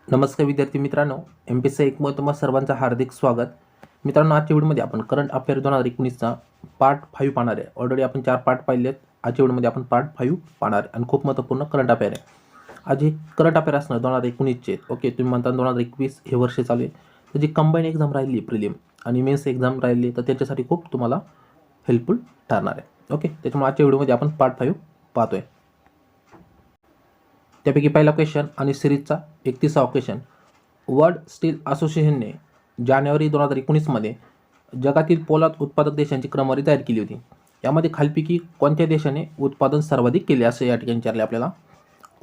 नमस्कार विद्यार्थी मित्रांनो, Mpsc IQ मध्ये तुम्हा सर्वांचं हार्दिक स्वागत. मित्रांनो, आजच्या व्हिडिओमध्ये आपण करंट अफेअर 2019चा पार्ट 5 पाहणार आहे. ऑलरेडी आपण 4 पार्ट पाहिलेत. आजच्या व्हिडिओमध्ये आपण पार्ट 5 पाहणार आहे आणि खूप महत्त्वपूर्ण करंट अफेअर आहे. आज हे करंट अफेअर असणार 2019चे. ओके, तुम्ही म्हणता 2021 हे वर्ष चालू आहे. तर जी कंबाईन एक्झाम राहिली प्रिलिम आणि मेन्स एक्झाम राहिली तर त्याच्यासाठी खूप तुम्हाला हेल्पफुल ठरणार आहे. ओके, त्याच्यामुळे आजच्या व्हिडिओमध्ये आपण पार्ट 5 पाहतोय. त्यापैकी पहिला क्वेश्चन आणि सिरीजचा 31वा क्वेश्चन. वर्ल्ड स्टील असोसिएशनने जानेवारी 2019मध्ये जगातील पोलाद उत्पादक देशांची क्रमवारी तयार केली होती. यामध्ये खालीलपैकी कोणत्या देशाने उत्पादन सर्वाधिक केले असे या ठिकाणी विचारले आपल्याला.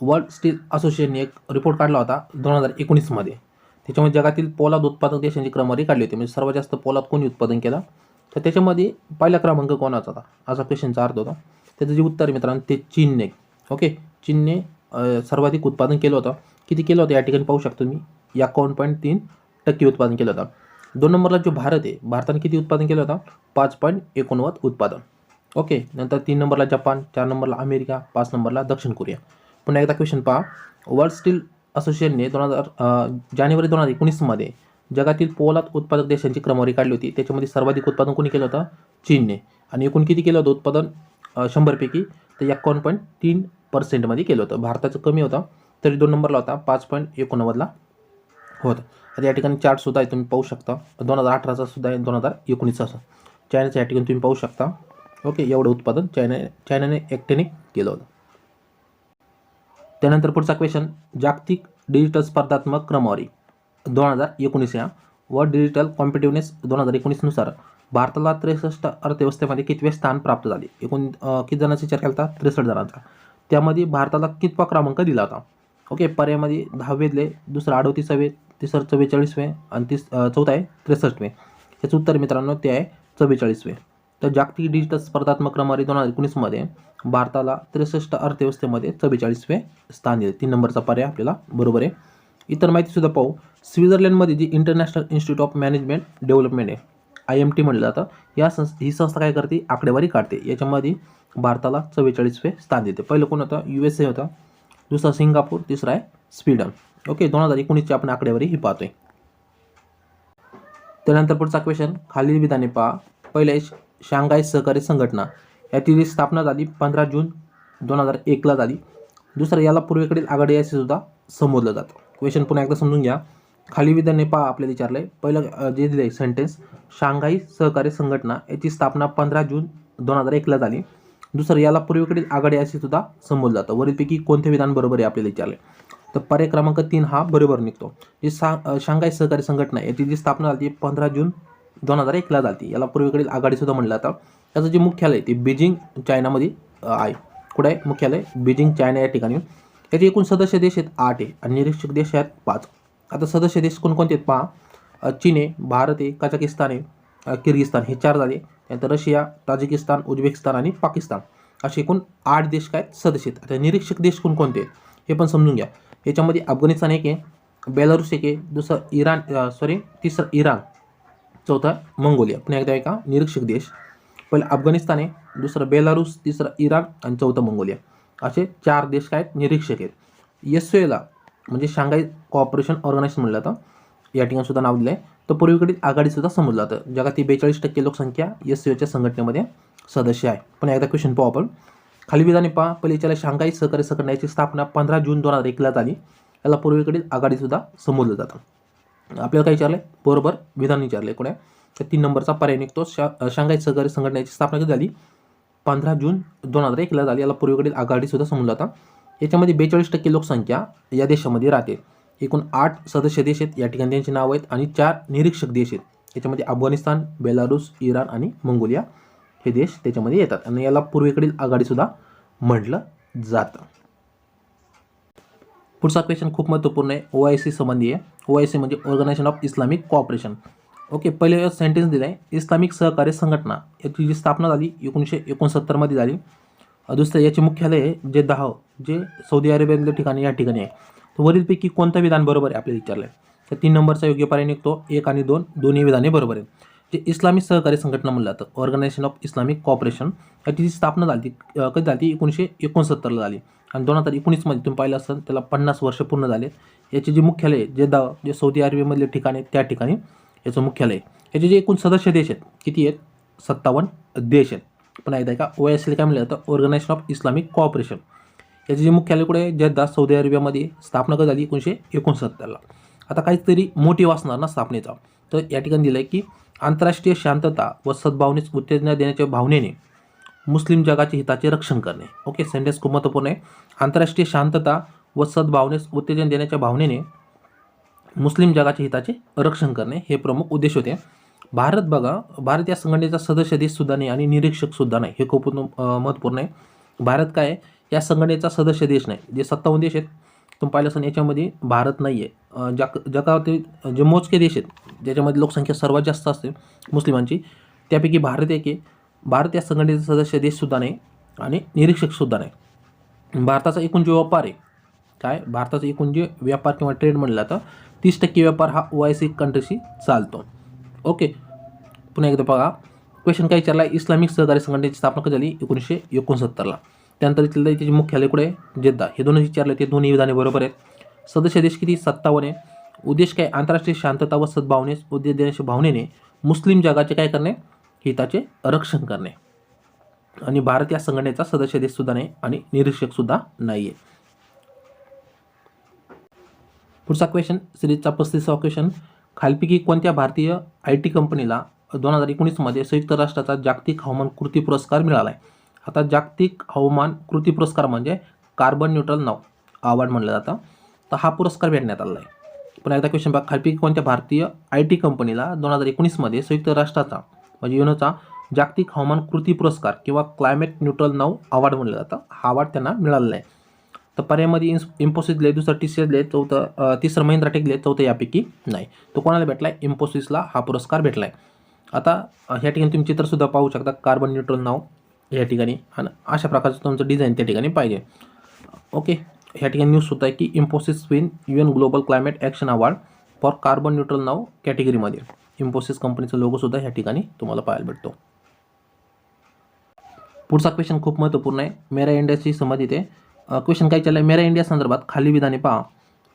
वर्ल्ड स्टील असोसिएशनने एक रिपोर्ट काढला होता 2019मध्ये. त्याच्यामध्ये जगातील पोलाद उत्पादक देशांची क्रमवारी काढली होती. म्हणजे सर्वात जास्त पोलाद कोणी उत्पादन केला तर त्याच्यामध्ये पहिला क्रमांक कोणाचा होता असा क्वेश्चनचा अर्थ होता. त्याचं जे उत्तर मित्रांनो ते चीनने. ओके, चीनने सर्वाधिक उत्पादन केलं होतं. किती केलं होतं या ठिकाणी पाहू शकतो मी. 51.3% उत्पादन केलं होतं. 2 नंबरला जो भारत आहे, भारताने किती उत्पादन केलं होतं 5.89 उत्पादन. ओके, नंतर 3 नंबरला जपान, 4 नंबरला अमेरिका, 5 नंबरला दक्षिण कोरिया. पुन्हा एकदा क्वेश्चन पहा. वर्ल्ड स्टील असोसिएशनने जानेवारी 2019मध्ये जगातील पोलाद उत्पादक देशांची क्रमवारी काढली होती. त्याच्यामध्ये सर्वाधिक उत्पादन कोणी केलं होतं चीनने. आणि एकूण किती केलं होतं उत्पादन 100पैकी तर 51.3% मध्ये केलं होतं. भारताचं कमी होतं तरी 2 नंबरला होता 5.89ला होतं. आता या ठिकाणी चार्टसुद्धा आहे, तुम्ही पाहू शकता. 2018चा सुद्धा आहे, 2019चा असं. चायनाचं या ठिकाणी तुम्ही पाहू शकता. ओके, एवढं उत्पादन चायनाने एकट्याने केलं होतं. त्यानंतर पुढचा क्वेश्चन. जागतिक डिजिटल स्पर्धात्मक क्रमवारी 2019 या वर्ल्ड डिजिटल कॉम्पिटिव्हनेस 2019नुसार भारताला 63 अर्थव्यवस्थेमध्ये कितवे स्थान प्राप्त झाले. एकूण किती जणांचा विचार केला होता 63 जणांचा. त्यामध्ये भारताला कितवा क्रमांक दिला होता. ओके, पर्यायामध्ये 10वे दिले, दुसरं 38वे, तिसरं 44वे आणि चौथा आहे 63वे. याचं उत्तर मित्रांनो ते आहे 44वे. तर जागतिक डिजिटल स्पर्धात्मक क्रमवारी 2019मध्ये भारताला 63 अर्थव्यवस्थेमध्ये 44वे स्थान दिले. 3 नंबरचा पर्याय आपल्याला बरोबर आहे. इतर माहितीसुद्धा पाहू. स्वित्झर्लंडमध्ये जी international institute of management development आहे, IMT म्हणलं जातं, ही संस्था काय करते आकडेवारी काढते. याच्यामध्ये भारताला 44वे स्थान देते. पहिलं कोण होतं USA होता, दुसरा सिंगापूर, तिसरा आहे स्वीडन. ओके, 2019ची आपण आकडेवारी ही पाहतोय. त्यानंतर पुढचा क्वेश्चन. खालील विधाने पहा. पहिले शांघाय सहकारी संघटना याची स्थापना झाली 15 जून 2001ला झाली. दुसरं याला पूर्वेकडील आघाडी असे सुद्धा संबोधलं जातं. क्वेश्चन पुन्हा एकदा समजून घ्या. खाली विधाने पहा आपल्याला विचारलंय. पहिलं जे दिलंय सेंटेन्स, शांघाई सहकारी संघटना याची स्थापना 15 जून 2001ला झाली. दुसरं याला पूर्वेकडील आघाडी असे सुद्धा संबोधलं जातं. वरीलपैकी कोणते विधान बरोबर आहे आपल्याला विचारले. तर पर्याय क्रमांक 3 हा बरोबर निघतो. जी शांघाई सहकारी संघटना याची जी स्थापना झाली 15 जून 2001ला झाली. याला पूर्वेकडील आघाडी सुद्धा म्हणलं जातं. त्याचं जे मुख्यालय ते बीजिंग चायनामध्ये आहे. कुठे आहे मुख्यालय? बीजिंग चायना या ठिकाणी. याचे एकूण सदस्य देश आहेत 8 आहे आणि निरीक्षक देश आहेत 5. आता सदस्य देश कोणकोणते आहेत पहा. चीन आहे, भारत आहे, कझाकिस्तान आहे, किर्गिस्तान हे 4 झाले. त्यानंतर रशिया, ताजिकिस्तान, उझबेकिस्तान आणि पाकिस्तान असे एकूण 8 देश काय सदस्य आहेत. आता निरीक्षक देश कोणकोणते आहेत हे पण समजून घ्या. याच्यामध्ये अफगाणिस्तान एक आहे, बेलारूस एक आहे, दुसरं तिसरं इराण, चौथा मंगोलिया. पुन्हा एकदा का निरीक्षक देश. पहिलं अफगाणिस्तान आहे, दुसरं बेलारूस, तिसरं इराण आणि चौथं मंगोलिया. असे 4 देश काय निरीक्षक आहेत. SOAला म्हणजे शांघाई कोऑपरेशन ऑर्गनायझेशन म्हणलं जातं. या ठिकाणी सुद्धा नाव दिलं आहे. तर पूर्वेकडील आघाडीसुद्धा समजलं जातं. जगातील 42% लोकसंख्या SOAच्या संघटनेमध्ये सदस्य आहे. पण एकदा क्वेश्चन पाहू आपण. खाली विधाने पहा. पहिले याला शांघाई सहकारी संघटनेची स्थापना 15 जून 2001ला झाली. याला पूर्वेकडील आघाडीसुद्धा संबोधलं जातं. आपल्याला काय विचारलं बरोबर विधान विचारले कोणा. तर 3 नंबरचा पर्याय निघतो. शांघाई सहकारी संघटनेची स्थापना कधी झाली 15 जून 2001ला झाली. याला पूर्वेकडील आघाडीसुद्धा समजलं जातं. याच्यामध्ये 42% लोकसंख्या या देशामध्ये राहते. एकूण 8 सदस्य देश आहेत. या ठिकाणी त्यांची नाव आहेत आणि 4 निरीक्षक देश आहेत. याच्यामध्ये अफगाणिस्तान, बेलारूस, इराण आणि मंगोलिया हे देश त्याच्यामध्ये येतात आणि याला पूर्वेकडील आघाडीसुद्धा म्हटलं जातं. पुढचा क्वेश्चन खूप महत्त्वपूर्ण आहे. OIC संबंधी आहे. OIC म्हणजे organisation of Islamic cooperation. Okay, पहिले सेंटेन्स दिलं आहे. इस्लामिक सहकार्य संघटना याची जी स्थापना झाली 1969मध्ये झाली. दुसरं याचे मुख्यालय आहे जे सौदी अरेबियाच्या ठिकाणी या ठिकाणी आहे. तर वरीलपैकी कोणतं विधान बरोबर आहे आपल्याला विचारलं आहे. तर 3 नंबरचा योग्य पर्याय निघतो. 1 आणि 2 दोन्ही विधाने बरोबर आहेत. जे इस्लामी सहकारी संघटना म्हणलं जातं, ऑर्गनायझेशन ऑफ इस्लामिक कॉपरेशन, याची जी स्थापना झाली कधी झाली 1969 झाली आणि 2019मध्ये तुम्ही पाहिलं असेल त्याला 50 वर्ष पूर्ण झाले. याचे जे मुख्यालय आहे जेद्दा, जे सौदी अरेबियामधले ठिकाण आहे त्या ठिकाणी याचं मुख्यालय आहे. याचे जे एकूण सदस्य देश आहेत किती आहेत? 57 देश आहेत. पण एकदा का OIC काय म्हणलं जातं? Organisation of Islamic cooperation. याचे जे मुख्यालय कुठे आहे? जेद्दा, सौदी अरेबियामध्ये. स्थापना कधी झाली? 1969ला. आता काहीतरी मोटिव्ह असणार ना स्थापनेचा, तर या ठिकाणी दिलं आहे की आंतरराष्ट्रीय शांतता व सद्भावनेस उत्तेजना देण्याच्या भावनेने मुस्लिम जगाच्या हिताचे रक्षण करणे. ओके, सेंटेन्स खूप महत्त्वपूर्ण आहे. आंतरराष्ट्रीय शांतता व सद्भावनेस उत्तेजन देण्याच्या भावनेने मुस्लिम जगाच्या हिताचे रक्षण करणे हे प्रमुख उद्देश होते. भारत बघा, भारत या संघटनेचा सदस्य देशसुद्धा नाही आणि निरीक्षकसुद्धा नाही. हे खूप महत्त्वपूर्ण आहे. भारत काय आहे? या संघटनेचा सदस्य देश नाही. जे 57 देश आहेत तुम्ही पाहिलं असेल याच्यामध्ये भारत नाही आहे. जगातील जे मोजके देश आहेत ज्याच्यामध्ये लोकसंख्या सर्वात जास्त असते मुस्लिमांची, त्यापैकी भारत एक आहे. भारत या संघटनेचा सदस्य देशसुद्धा नाही आणि निरीक्षकसुद्धा नाही. भारताचा एकूण जो व्यापार आहे काय? भारताचा एकूण जे व्यापार किंवा ट्रेड म्हणलं जातं 30% व्यापार हा OIC कंट्रीशी चालतो. ओके, पुन्हा एकदा बघा क्वेश्चन काय विचारला? इस्लामिक सहकारी संघटनेची स्थापना कधी झाली? 1969ला. त्यानंतर इथलं त्याचे मुख्यालय कुठे आहे? जेद्दा. हे दोन्ही विचारले, ते दोन्ही विधाने बरोबर आहेत. सदस्य देश किती? 57 आहे. उद्देश काय? आंतरराष्ट्रीय शांतता व सद्भावनेस उद्देश देण्याच्या भावनेने मुस्लिम जगाचे काय करणे? हिताचे रक्षण करणे. आणि भारत या संघटनेचा सदस्य देशसुद्धा नाही आणि निरीक्षकसुद्धा नाही आहे. पुढचा क्वेश्चन सिरीजचा 35वा क्वेश्चन. खालपैकी कोणत्या भारतीय IT कंपनीला 2019मध्ये संयुक्त राष्ट्राचा जागतिक हवामान कृती पुरस्कार मिळाला आहे? आता जागतिक हवामान कृती पुरस्कार म्हणजे कार्बन न्यूट्रल नाव अवॉर्ड म्हणलं जातं. तर हा पुरस्कार भेटण्यात आलेला आहे. पण एकदा क्वेश्चन बघा, खालपैकी कोणत्या भारतीय IT कंपनीला 2019मध्ये संयुक्त राष्ट्राचा म्हणजे युनोचा जागतिक हवामान कृती पुरस्कार किंवा क्लायमेट न्यूट्रल नाव अवॉर्ड म्हणलं जातं, हा अवॉर्ड त्यांना मिळालेला आहे? तर पर्यायामध्ये इन्फोसिस दिले, दुसरं TCS दिले, तिसरं महिंद्रा टेक दिले, चौथं यापैकी नाही. तो कोणाला भेटला आहे? इन्फोसिसला हा पुरस्कार भेटला आहे. आता ह्या ठिकाणी तुम्ही चित्रसुद्धा पाहू शकता, कार्बन न्यूट्रल नाव या ठिकाणी, आणि अशा प्रकारचं तुमचं डिझाईन त्या ठिकाणी पाहिजे. ओके, ह्या ठिकाणी न्यूज होत आहे की Infosys win UN global climate action award for carbon neutral नाव कॅटेगरीमध्ये. इन्फोसिस कंपनीचा लोगोसुद्धा ह्या ठिकाणी तुम्हाला पाहायला भेटतो. पुढचा क्वेश्चन खूप महत्त्वपूर्ण आहे. मेरा इंडियाशी संबंधित आहे. क्वेश्चन काय चाललं आहे? मेरा इंडिया संदर्भात खाली विधाने पहा.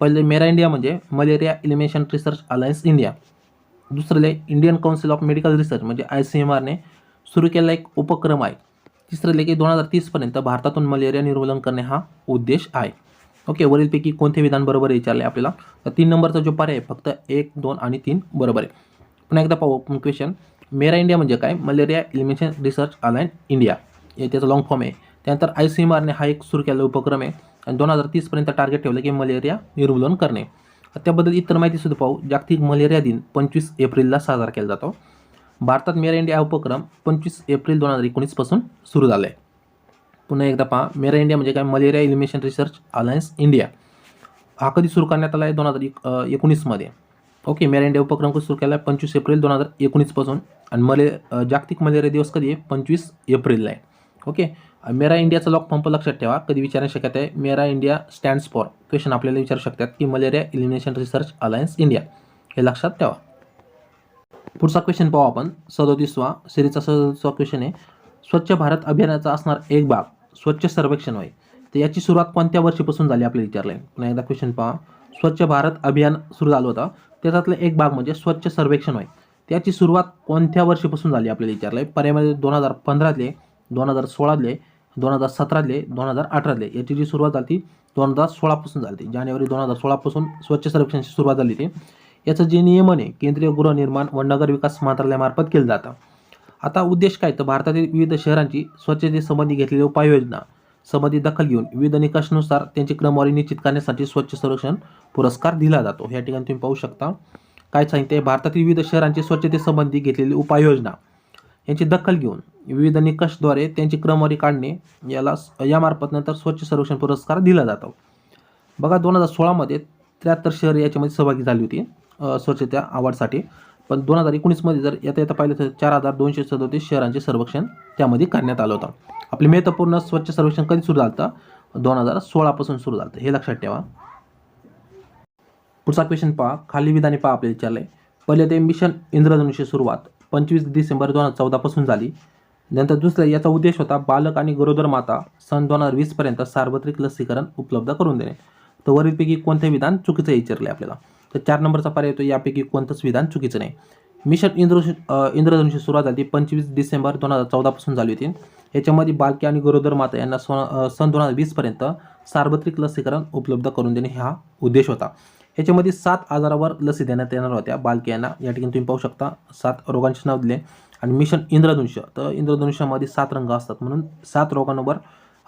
पहिले, मेरा इंडिया म्हणजे malaria elimination research alliance India. दुसरं, Indian council of medical research म्हणजे ICMRने सुरू केलेला एक उपक्रम आहे. तिसरं, की 2030पर्यंत भारतातून मलेरिया निर्मूलन करणे हा उद्देश आहे. ओके, वरीलपैकी कोणते विधान बरोबर विचारले आपल्याला? तर 3 नंबरचा जो पर्याय आहे फक्त 1, 2 आणि 3 बरोबर आहे. पुन्हा एकदा पाहू क्वेश्चन. मेरा इंडिया म्हणजे काय? Malaria elimination research alliance India, हे त्याचा लॉंग फॉर्म आहे. त्यानंतर ICMRने हा एक सुरू केलेला उपक्रम आहे आणि 2030पर्यंत टार्गेट ठेवलं की मलेरिया निर्मूलन करणे. त्याबद्दल इतर माहितीसुद्धा पाहू. जागतिक मलेरिया दिन 25 एप्रिलला साजरा केला जातो. भारतात मेरा इंडिया हा उपक्रम 25 एप्रिल 2019 पासून सुरू झाला आहे. पुन्हा एकदा पहा, मेरा इंडिया म्हणजे काय? Malaria elimination research alliance India. हा कधी सुरू करण्यात आला आहे? 2019मध्ये. ओके, मेरा इंडिया उपक्रम कधी सुरू केला आहे? 25 एप्रिल 2019 पासून. आणि जागतिक मलेरिया दिवस कधी आहे? 25 एप्रिलला आहे. ओके, मेरा इंडियाचा लॉक फॉर्म लक्षात ठेवा, कधी विचारण्याची शक्यता आहे. मेरा इंडिया स्टँड्स फॉर, क्वेश्चन आपल्याला विचारू शकतात की malaria elimination research alliance India, हे लक्षात ठेवा. पुढचा क्वेश्चन पाहू आपण, 37वा सिरीजचा 37वा क्वेश्चन आहे. स्वच्छ भारत अभियानाचा असणार एक भाग स्वच्छ सर्वेक्षण होय. तर याची सुरुवात कोणत्या वर्षीपासून झाली आपल्याला विचारलं आहे? पुन्हा एकदा क्वेश्चन पहा. स्वच्छ भारत अभियान सुरू झालं होतं, त्याच्यातलं एक भाग म्हणजे स्वच्छ सर्वेक्षण होय. त्याची सुरुवात कोणत्या वर्षीपासून झाली आपल्याला विचारलं आहे? पर्यायामध्ये 2015ले, 2016ले, 2017ले, 2018ले. याची जी सुरुवात झाली ती 2016 पासून झाली. जानेवारी 2016 पासून स्वच्छ सर्वेक्षणाची सुरुवात झाली ती. याचं जे नियमन आहे केंद्रीय गृहनिर्माण व नगर विकास मंत्रालयामार्फत केलं जातं. आता उद्देश काय? तर भारतातील विविध शहरांची स्वच्छतेसंबंधी घेतलेल्या उपाययोजना संबंधी दखल घेऊन विविध निकषानुसार त्यांची क्रमवारी निश्चित करण्यासाठी स्वच्छ सर्वेक्षण पुरस्कार दिला जातो. या ठिकाणी तुम्ही पाहू शकता काय सांगते. भारतातील विविध शहरांची स्वच्छतेसंबंधी घेतलेली उपाययोजना यांची दखल घेऊन विविध निकषद्वारे त्यांची क्रमवारी काढणे, यामार्फत नंतर स्वच्छ सर्वेक्षण पुरस्कार दिला जातो. बघा, 2016मध्ये 73 शहरे याच्यामध्ये सहभागी झाली होती स्वच्छता अवॉर्डसाठी. पण 2019मध्ये जर येता पाहिलं तर 4237 शहरांचे सर्वेक्षण त्यामध्ये करण्यात आलं होतं. आपले महत्त्वपूर्ण स्वच्छ सर्वेक्षण कधी सुरू झालं होतं? 2016 पासून सुरू झालं, हे लक्षात ठेवा. पुढचा क्वेश्चन पहा, खाली विधाने पहा आपल्याला विचारलंय. पहिले ते मिशन इंद्रधनुष्य सुरुवात 25 डिसेंबर 2014 पासून झाली. नंतर दुसरं याचा उद्देश होता बालक आणि गरोदर माता सन 2020 पर्यंत सार्वत्रिक लसीकरण उपलब्ध करून देणे. तर वरीलपैकी कोणते विधान चुकीचं विचारले आपल्याला. तर 4 नंबरचा पर्याय येतो यापैकी कोणतंच विधान चुकीचं नाही. मिशन इंद्रधनुष्य सुरुवात झाली 25 डिसेंबर 2014 पासून झाली होती. याच्यामध्ये बालके आणि गरोदर माता यांना सन 2020 पर्यंत सार्वत्रिक लसीकरण उपलब्ध करून देणे हा उद्देश होता. याच्यामध्ये 7 आजारावर लसी देण्यात येणार होत्या बालके यांना. या ठिकाणी तुम्ही पाहू शकता 7 रोगांचे नाव दिले. आणि मिशन इंद्रधनुष्य, तर इंद्रधनुष्यामध्ये 7 रंग असतात म्हणून 7 रोगांवर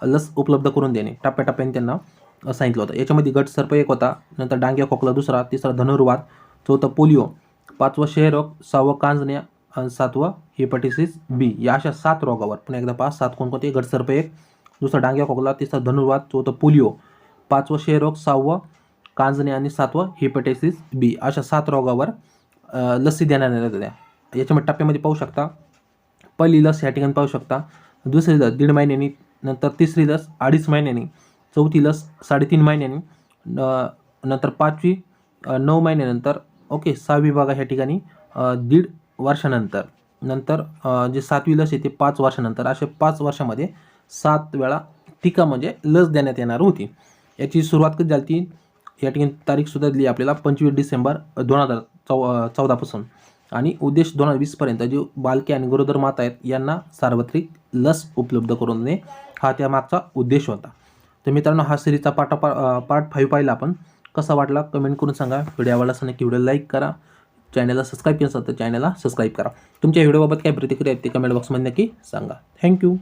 लस उपलब्ध करून देणे टप्प्याटप्प्याने त्यांना सांगितलं होतं. याच्यामध्ये गट सर्प एक होता, नंतर डांगिया खोकला दुसरा, तिसरा धनुर्वात, चौथं पोलिओ, 5वं क्षयरोग, 6वं कांजण्या आणि 7वं हेपॅटायटिस बी. या अशा 7 रोगावर पुन्हा एकदा 7 कोणकोणते. गट सर्प एक, दुसरा डांगिया खोकला, तिसरा धनुर्वात, चौथं पोलिओ, 5वं क्षयरोग, 6वं कांजण्या आणि 7वं हेपॅटायटिस बी. अशा 7 रोगावर लसी देण्यात येत होत्या. याच्यामध्ये टप्प्यामध्ये पाहू शकता पहिली लस या ठिकाणी पाहू शकता, दुसरी लस 1.5 महिन्यांनी, नंतर तिसरी लस 2.5 महिन्यांनी, चौथी लस 3.5 महिन्यांनी, नंतर 5वी 9 महिन्यानंतर, ओके. 6वी बघा ह्या ठिकाणी 1.5 वर्षानंतर, नंतर जे 7वी लस आहे ते 5 वर्षानंतर. असे 5 वर्षामध्ये 7 वेळा टीका म्हणजे लस देण्यात येणार होती. याची सुरुवात कधी झाली ती या ठिकाणी तारीखसुद्धा दिली आपल्याला 25 डिसेंबर 2014 पासून. आणि उद्देश 2020 पर्यंत जे बालके आणि गरोदर माता आहेत यांना सार्वत्रिक लस उपलब्ध करून देणे हा त्यामागचा उद्देश होता. तर मित्रांनो हा सिरीजचा पार्ट 5 पाहिला आपण. कसा वाटला कमेंट करून सांगा. व्हिडिओ आवडला असेल नक्की व्हिडिओ लाईक करा. चॅनलला सबस्क्राईब केलं असेल तर चॅनलला सबस्क्राईब करा. तुमच्या व्हिडिओबाबत काय प्रतिक्रिया आहेत ते कमेंट बॉक्समध्ये नक्की सांगा. थँक्यू.